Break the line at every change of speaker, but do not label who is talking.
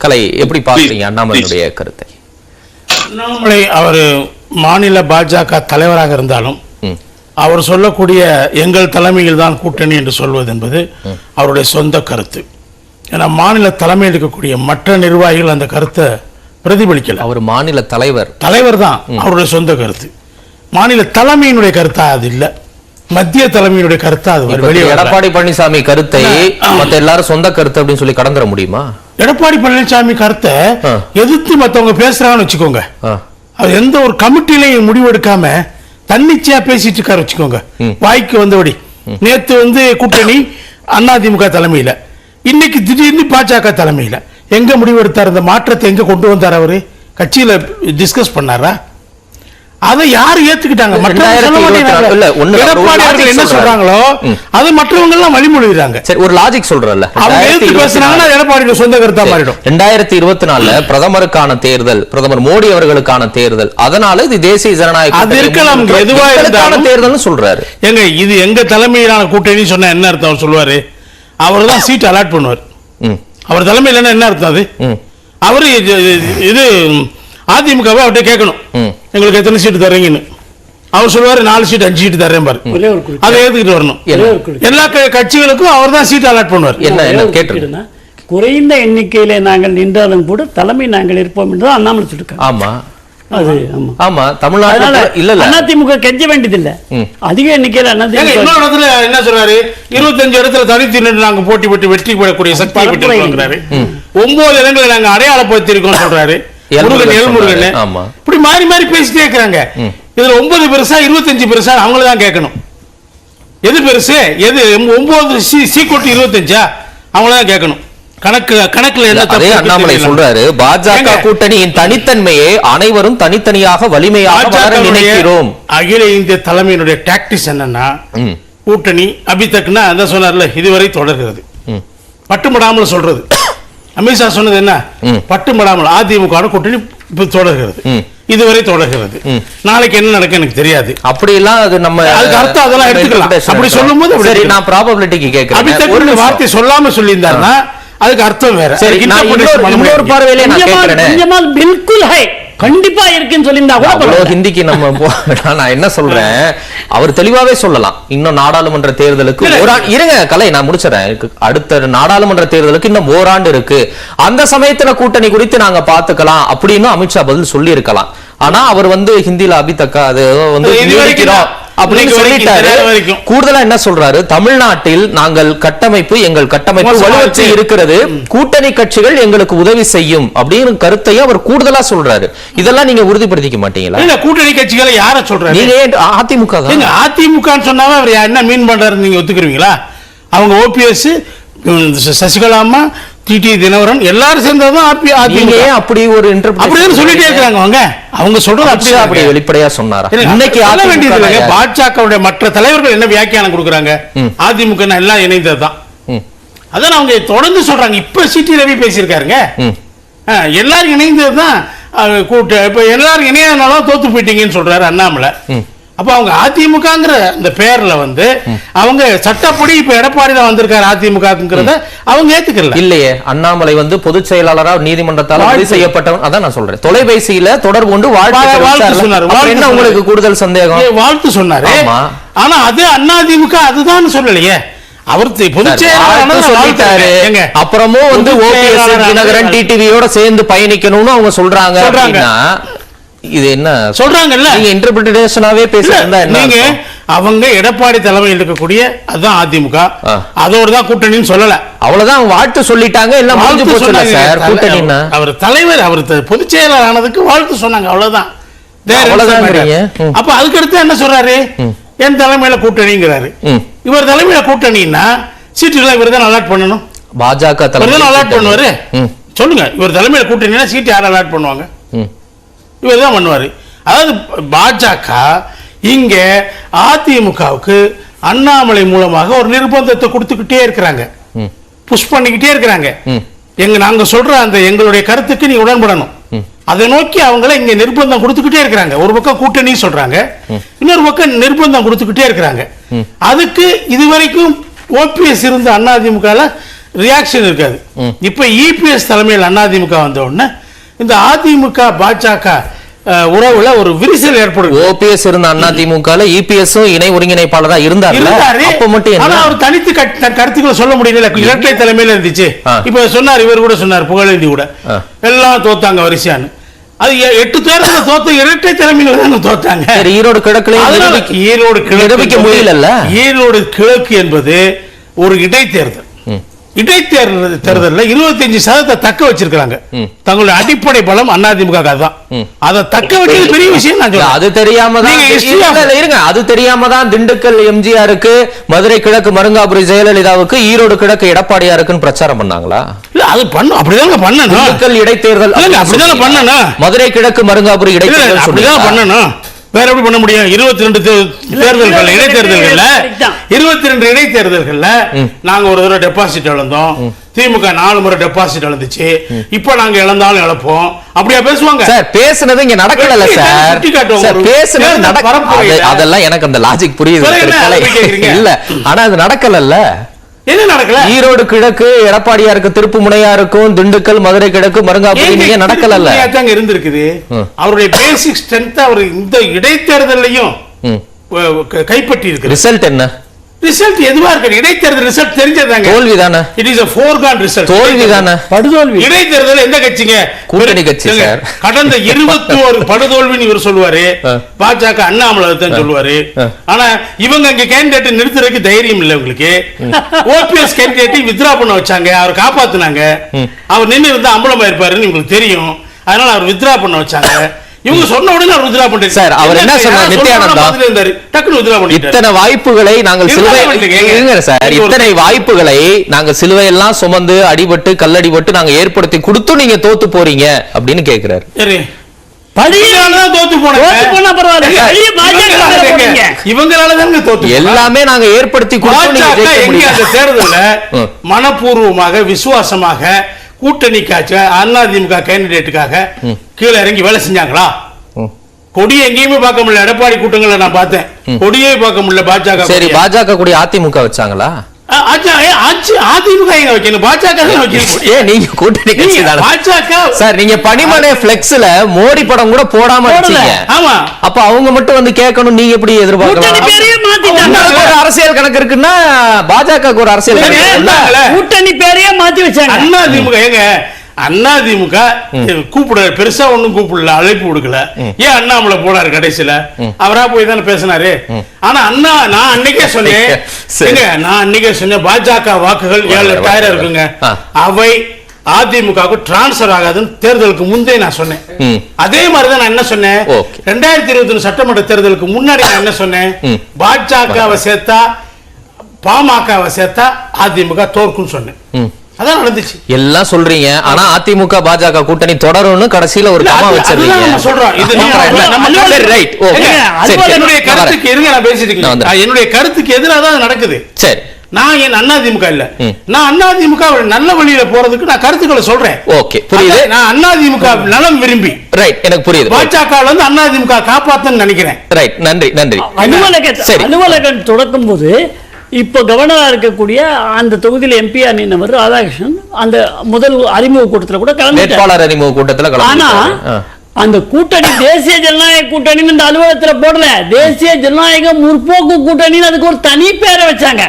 கலை எப்படி பாக்குறீங்க அண்ணாமலையுடைய கருத்தை?
அண்ணாமலை அவர் மாநில பாஜக தலைவராக இருந்தாலும் அவர் சொல்லக்கூடிய எங்கள் தலைமையில் தான் கூட்டணி என்று சொல்வது என்பது அவருடைய சொந்த கருத்து. ஏன்னா மாநில தலைமையில் இருக்கக்கூடிய மற்ற நிர்வாகிகள் அந்த கருத்தை பிரதிபலிக்கல.
அவர் மாநில தலைவர்
தான் அவருடைய சொந்த கருத்து. மாநில தலைமையினுடைய கருத்தா அது இல்ல, மத்திய தலைமையினுடைய கருத்தா அது வெளியே.
எடப்பாடி பழனிசாமி கருத்தை மத்த எல்லாரும் சொந்த கருத்து அப்படின்னு சொல்லி கடந்துட முடியுமா?
எடப்பாடி பழனிசாமி கருத்தை எதிர்த்து மத்தவங்க பேசுறாங்கன்னு வச்சுக்கோங்க, அது எந்த ஒரு கமிட்டிலையும் முடிவெடுக்காம தன்னிச்சையா பேசிட்டு இருக்காரு வச்சுக்கோங்க, வாய்க்கு வந்தபடி. நேத்து கூட்டணி அதிமுக தலைமையில, இன்னைக்கு திடீர்னு பாஜக தலைமையில எங்க முடிவெடுத்தார்? இந்த மாற்றத்தை எங்க கொண்டு வந்தார்? அவரு கட்சியில டிஸ்கஸ் பண்ணாரா? அதை யாரு ஏத்துக்கிட்டாங்க? என்ன சொல்றாங்களோ அது மற்றவங்க எல்லாம் வழிமொழிகிறாங்க.
சரி, ஒரு லாஜிக் சொல்றல,
அவங்க ஏத்து பேசுறாங்கன்னா எடப்பாடி சொந்த கருத்தா மாறிடும்.
2024 பிரதமருக்கான தேர்தல், பிரதமர் மோடி அவர்களுக்கான தேர்தல், அதனால இது தேசிய ஜனநாயக
அது இருக்கலாம், எதுவா இருந்தாலும்
தேர்தல்னு சொல்றாரு.
எங்க இது எங்க தலைமையிலான கூட்டணி சொன்னா என்ன அர்த்தம்? அவர் சொல்லுவாரு, அவர் தான் சீட் அலாட் பண்ணுவார். அவர் தலைமையில் என்ன அர்த்தம்? அது அவரு இது அதிமுகவை அவர்கிட்ட கேட்கணும், எங்களுக்கு எத்தனை சீட்டு தர்றீங்கன்னு. அவர் சொல்லுவாரு 4 சீட் 5 சீட்டு தர்றேன் பாரு, அதை ஏத்துக்கிட்டு வரணும். எல்லா கட்சிகளுக்கும் அவர் தான் சீட் அலாட் பண்ணுவார்.
என்ன கேட்டு குறைந்த எண்ணிக்கையில நாங்கள் நின்றாலும் கூட தலைமை நாங்கள் இருப்போம் என்று அண்ணாமலை சொல்லிருக்காங்க.
ஆமா,
ஆமா,
தமிழ்நாட்டுல இல்ல
அதிமுக கெஞ்ச வேண்டியதில்லை, அதிக எண்ணிக்கையில
அதிமுக என்ன சொல்றாரு, 25 இடத்துல தனித்து நின்று நாங்க போட்டி போட்டு வெற்றி பெறக்கூடிய சக்தியை பெற்றிருக்கிறாரு. 9 இடங்களை நாங்க அடையாளப்படுத்திருக்கோம் சொல்றாரு. இப்படி மாறி மாறி பேசிட்டே இருக்கிறாங்க. இதுல 9 பெருசா 25 பெருசா அவங்களதான் கேட்கணும். எது பெருசு, எது 9 சீக்கோட்டு 25 அவங்களதான் கேட்கணும். கணக்குல
அண்ணாமலை சொல்றாரு, பாஜக கூட்டணியின் தனித்தன்மையை அனைவரும் தனித்தனியாக வலிமையாக நினைக்கிறோம்.
அகில இந்திய தலைமையினுடைய டாக்டிக்ஸ் என்னன்னா, கூட்டணி அபிதக்னா அதான் சொன்னார்ல, இதுவரை தொடர்கிறது. பட்டுமடாமல் சொல்றது. அமித்ஷா சொன்னது என்ன, பட்டுமடாமல் அதிமுக கூட்டணி தொடர்கிறது, இதுவரை தொடர்கிறது. நாளைக்கு என்ன நடக்கும் எனக்கு தெரியாது.
அப்படி எல்லாம் அது நம்ம
அர்த்தம் அதெல்லாம் எடுத்துக்கலாம். அப்படி சொல்லும்போது
சரி, நான் ப்ராபபிலிட்டிக்கு கேட்கிறேன்.
ஒரு வார்த்தை சொல்லாம சொல்லியிருந்தாருன்னா அதுக்கு அர்த்தம் வேற.
சரி, இன்னொரு பார்வையிலே நான் கேட்கிறேன்,
பில்குல் ஹை கண்டிப்பா இருக்குன்னு சொல்லியிருந்தா கூட
ஹிந்திக்கு நம்ம நான் என்ன சொல்றேன், அவர் தெளிவாவே சொல்லலாம். இன்னும் நாடாளுமன்ற தேர்தலுக்கு இருங்க கலை, நான் முடிச்சிடறேன். அடுத்த நாடாளுமன்ற தேர்தலுக்கு இன்னும் ஓராண்டு இருக்கு, அந்த சமயத்துல கூட்டணி குறித்து நாங்க பாத்துக்கலாம் அப்படின்னு அமித்ஷா பதில் சொல்லி இருக்கலாம். ஆனா அவர் ஹிந்தியில அபிதக்கா அது அப்படின்னு சொல்லிட்டாரு. கூடுதலா என்ன சொல்றாரு, தமிழ்நாட்டில் நாங்கள் எங்கள் கட்டமைப்பு வலுவற்று இருக்கிறது, கூட்டணி கட்சிகள் எங்களுக்கு உதவி செய்யும் அப்படின்னு கருத்தையும் அவர் கூடுதலா சொல்றாரு. இதெல்லாம் நீங்க உறுதிப்படுத்திக்க மாட்டீங்களா?
கூட்டணி கட்சிகளை யார சொல்றாரு?
நீங்க அதிமுக தான்.
அதிமுக சொன்னாவே அவர் என்ன மீன் பண்றாரு நீங்க ஒத்துக்கிறீங்களா? அவங்க ஓபிஎஸ், சசிகலா அம்மா, டிடி தினகரன் எல்லாரும் சேர்ந்ததுதான்
அப்படி ஒரு
அப்படின்னு சொல்லிட்டே இருக்காங்க. அவங்க சொல்றது
அப்படி வெளிப்படையா சொன்னாரா?
இன்னைக்கு ஆள வேண்டியது பாஜகவுடைய மற்ற தலைவர்கள் என்ன வியாக்கியானம் கொடுக்குறாங்க, அதிமுக எல்லாம் இணைந்ததுதான். அதான் அவங்க தொடர்ந்து சொல்றாங்க. இப்ப சிடி ரவி பேசியிருக்காருங்க, எல்லாரும் இணைந்ததுதான் கூட்ட. இப்ப எல்லாரும் இணையனாலும் தோத்து போயிட்டீங்கன்னு சொல்றாரு அண்ணாமலை. அப்ப அவங்க அதிமுகங்கிற அந்த பேர்ல அவங்க சட்டப்படி இப்ப எடப்பாடி தான் வந்திருக்காரு அதிமுகங்கிறத அவங்க ஏத்துக்கல
இல்லையே. அண்ணாமலை பொதுச் செயலாளராக நீதிமன்றத்தால் உறுதி செய்யப்பட்டவன். அதான் நான் சொல்றேன், தொலைபேசியில தொடர்பு கொண்டு வாழ்த்து சொன்னாரு. என்ன உங்களுக்கு கூடுதல் சந்தேகம்?
வாழ்த்து சொன்னாரு. ஆனா அது அதிமுக அதுதான் சொல்லலையே. அவர் பொதுச் செயலாளர் சொல்லிட்டாரு.
அப்புறமும் ஓபிஎஸ் தினகரன் டிடிவியோட சேர்ந்து பயணிக்கணும்னு அவங்க சொல்றாங்க. இது என்ன சொல்றாங்கல்ல, நீங்க இன்டர்பிரேஷனாவே பேசுறீங்க.
நீங்க அவங்க எடப்பாடி தலைமையில் இருக்கக்கூடிய அதுதான் அதிமுக, அதோட தான் கூட்டணின்னு சொல்லல.
அவ்வளவுதான், வாழ்த்து சொல்லிட்டாங்க, எல்லாம் முடிஞ்சு போச்சு சார். கூட்டணின்னா அவர்
தலைவர், அவர் பொதுச் செயலாளர் ஆனதுக்கு வாழ்த்து சொன்னாங்க, அவ்வளவுதான். அப்ப அதுக்கு அடுத்து என்ன சொல்றாரு, என் தலைமையில கூட்டணிங்கிறாரு. இவர் தலைமையில கூட்டணின்னா சீட்டுகளை இவர் தான் அலாட் பண்ணணும்.
பாஜக தலைமையில
அலாட் பண்ணுவாரு. சொல்லுங்க, இவர் தலைமையில கூட்டணின்னா சீட்டு யார் அலாட் பண்ணுவாங்க? இவர் தான் பண்ணுவாரு. அதாவது பாஜக இங்க அதிமுகவுக்கு அண்ணாமலை மூலமாக ஒரு நிர்பந்தத்தை கொடுத்துக்கிட்டே இருக்கிறாங்க, புஷ் பண்ணிக்கிட்டே இருக்கிறாங்க. நாங்க சொல்ற அந்த எங்களுடைய கருத்துக்கு நீ உடன்படணும், அதை நோக்கி அவங்கள இங்க நிர்பந்தம் கொடுத்துக்கிட்டே இருக்கிறாங்க. ஒரு பக்கம் கூட்டணி சொல்றாங்க, இன்னொரு பக்கம் நிர்பந்தம் கொடுத்துக்கிட்டே இருக்கிறாங்க. அதுக்கு இதுவரைக்கும் ஓபிஎஸ் இருந்த அதிமுக ரியாக்ஷன் இருக்காது. இப்ப இபிஎஸ் தலைமையில் அதிமுக வந்த உடனே இந்த அதிமுக பாஜக உறவுல ஒரு விரிசல் ஏற்படுது.
ஓபிஎஸ் இருந்த அதிமுகல இபிஎஸும் இணை ஒருங்கிணைப்பாளரா இருந்தாரு. அப்ப மட்டும்
ஆனா அவர் தனித்து கருத்துக்களை சொல்ல முடியல, இரட்டை தலைமையில இருந்துச்சு. இப்ப சொன்னார், இவர் கூட சொன்னார், புகழேந்தி கூட எல்லாம் தோத்தாங்க வரிசையான்னு. அது 8 தேர்தல் தோத்த இரட்டை தலைமையில தான் தோத்தாங்க.
ஈரோடு கிழக்குல
ஈரோடு கிழக்கு
முடியல.
ஈரோடு கிழக்கு என்பது ஒரு இடைத்தேர்தல். இடைத்தேர்தல் 25% தக்க வச்சிருக்காங்க. தங்களுடைய அடிப்படை பலம் அதிமுக தான். அதை தக்க வச்சது பெரிய விஷயம்.
அது தெரியாம இருங்க, அது தெரியாம தான் திண்டுக்கல் எம்ஜிஆருக்கு, மதுரை கிழக்கு மருங்காபுரி ஜெயலலிதாவுக்கு, ஈரோடு கிழக்கு எடப்பாடியாருக்குன்னு பிரச்சாரம் பண்ணாங்களா?
அது பண்ணும், அப்படிதான் பண்ணணும்.
திண்டுக்கல் இடைத்தேர்தல்
அப்படிதான் பண்ணணும்.
மதுரை கிழக்கு மருங்காபுரி இடைத்தேர்தல் அப்படிதான்
பண்ணணும். வேற எப்படி பண்ண முடியும்? 22 தேர்தல்கள், இடைத்தேர்தல்கள்ல 22 இடைத்தேர்தல்கள்ல நாங்க ஒரு தடவை டெபாசிட் இழந்தோம். திமுக 4 முறை டெபாசிட் இழந்துச்சு. இப்ப நாங்க இழந்தாலும் இழப்போம். அப்படியா பேசுவாங்க?
சார் பேசுனது இங்க நடக்கல சார். பேசுனது நடக்க, அதெல்லாம் எனக்கு அந்த லாஜிக் புரியுது இல்ல, ஆனா அது நடக்கல.
என்ன நடக்கல?
ஈரோடு கிழக்கு எடப்பாடியாருக்கு திருப்பு முனையா இருக்கும், திண்டுக்கல் மதுரை கிழக்கு மருங்காபுரி நடக்கல
இருந்திருக்குது. அவருடைய பேசிக் ஸ்ட்ரென்த் அவர் இந்த இடைத்தேர்தலையும் கைப்பற்றி இருக்கு.
ரிசல்ட் என்ன?
ரிசல்ட் எதுவா இருக்கு? இடைத்தேர்தல் ரிசல்ட் தெரிஞ்சதாங்க.
தோல்விதானே.
It is a foregone result.
தோல்விதானே.
படுதோல்வி.
இடைத்தேர்தல் எந்த கட்சிங்க?
கூட்டணி கட்சி சார்.
கடந்த 21 படுதோல்வின்னு இவர் சொல்லுவாரு. பாஜக அண்ணாமலை தான் சொல்லுவாரு. ஆனா இவங்க அங்க கேண்டிடேட் நிறுத்துறதுக்கு தைரியம் இல்ல உங்களுக்கு. ஓபிஎஸ் கேண்டிடேட் வித்ரா பண்ண வச்சாங்க, அவர் காப்பாத்துனாங்க. அவர் நின்று இருந்தா அம்பலமா இருப்பாருன்னு உங்களுக்கு தெரியும். அதனால அவர் வித்ரா பண்ண வச்சாங்க. இவங்க சொன்ன உடனே அவர் வித்ரா பண்ணிட்டாரு.
சார் அவர் என்ன சொன்னார்? நித்யானந்தா
டக்குனு வித்ரா பண்ணிட்டாரு.
இத்தனை வாய்ப்புகளை நாங்கள் இத்தனை வாய்ப்புகளை நாங்க சிலுவை எல்லாம் சுமந்து அடிபட்டு கல்லடிபட்டு நாங்க ஏற்படுத்தி கொடுத்து நீங்க தோத்து போறீங்க அப்படின்னு கேக்குறாரு.
சரி,
எல்லாமே நாங்க ஏற்படுத்தி
தேர்தல மனப்பூர்வமாக விசுவாசமாக கூட்டணிக்காக அதிமுக கேண்டிடேட்டுக்காக கீழே இறங்கி வேலை செஞ்சாங்களா? கொடியை எங்கேயுமே பார்க்க முடியல. எடப்பாடி கூட்டங்களை நான் பார்த்தேன், கொடியே பார்க்க முடியல. பாஜக
சரி, பாஜக கொடி அதிமுக வச்சாங்களா?
அதிமுக எங்க வைக்கணும்? பாஜக
நீங்க கூட்டணி கட்சி தானே
பாஜக
சார். நீங்க பணிமனை பிளெக்ஸ்ல மோடி படம் கூட போடாம இருக்கீங்க.
ஆமா, அப்ப
அவங்க மட்டும் வந்து கேட்கணும். நீங்க எப்படி எதிர்பார்க்கலாம்? ஒரு அரசியல் கணக்கு இருக்குன்னா பாஜக ஒரு அரசியல்
கூட்டணி பேரையே மாத்தி வச்சாங்க.
அதிமுக எங்க அதிமுக கூப்பிட பெருசா ஒண்ணும் கூப்பிடல, அழைப்பு கொடுக்கல. ஏன் அண்ணாமலை போனாரு கடைசியில? அவரா போய் தானே பேசினாரு. ஆனா நான் அன்னைக்கே சொன்னேன் பாஜக வாக்குகள் 7,000 இருக்குங்க, அவை அதிமுக டிரான்ஸ்பர் ஆகாதுன்னு தேர்தலுக்கு முந்தைய நான் சொன்னேன். அதே மாதிரிதான் நான் என்ன சொன்னேன், 2021 சட்டமன்ற தேர்தலுக்கு முன்னாடி நான் என்ன சொன்னேன், பாஜகவை சேர்த்தா பாமகவை சேர்த்தா அதிமுக தோற்குன்னு சொன்னேன். அதான் நடந்துச்சு.
எல்லாம் சொல்றீங்க, ஆனா அதிமுக பாஜக கூட்டணி தொடரும்னு கடைசியில ஒரு கமா வச்சிருக்கீங்க.
என்னுடைய கருத்துக்கு எதிராக தான் நடக்குது. சரி, நான் என் அதிமுக இல்ல, நான் அதிமுக நல்ல வழியில போறதுக்கு நான் கருத்துக்களை சொல்றேன்.
ஓகே, புரியுது.
நான் அதிமுக நலம் விரும்பி,
ரைட், எனக்கு புரியுது.
பாஜக அதிமுக காப்பாத்தன்னு நினைக்கிறேன்.
ரைட், நன்றி நன்றி.
அலுவலகம் தொடக்கும் போது இப்போ கவர்னரா இருக்கக்கூடிய அந்த தொகுதியில் எம்பி நின்னவர் ராதாகிருஷ்ணன் அந்த முதல் அறிமுக கூட்டத்தில் கூட
வேட்பாளர் அறிமுக கூட்டத்தில்.
ஆனா அந்த கூட்டணி தேசிய ஜனநாயக கூட்டணி இந்த அலுவலகத்தில் போடல, தேசிய ஜனநாயக முற்போக்கு கூட்டணி அதுக்கு ஒரு தனி பேரை வச்சாங்க.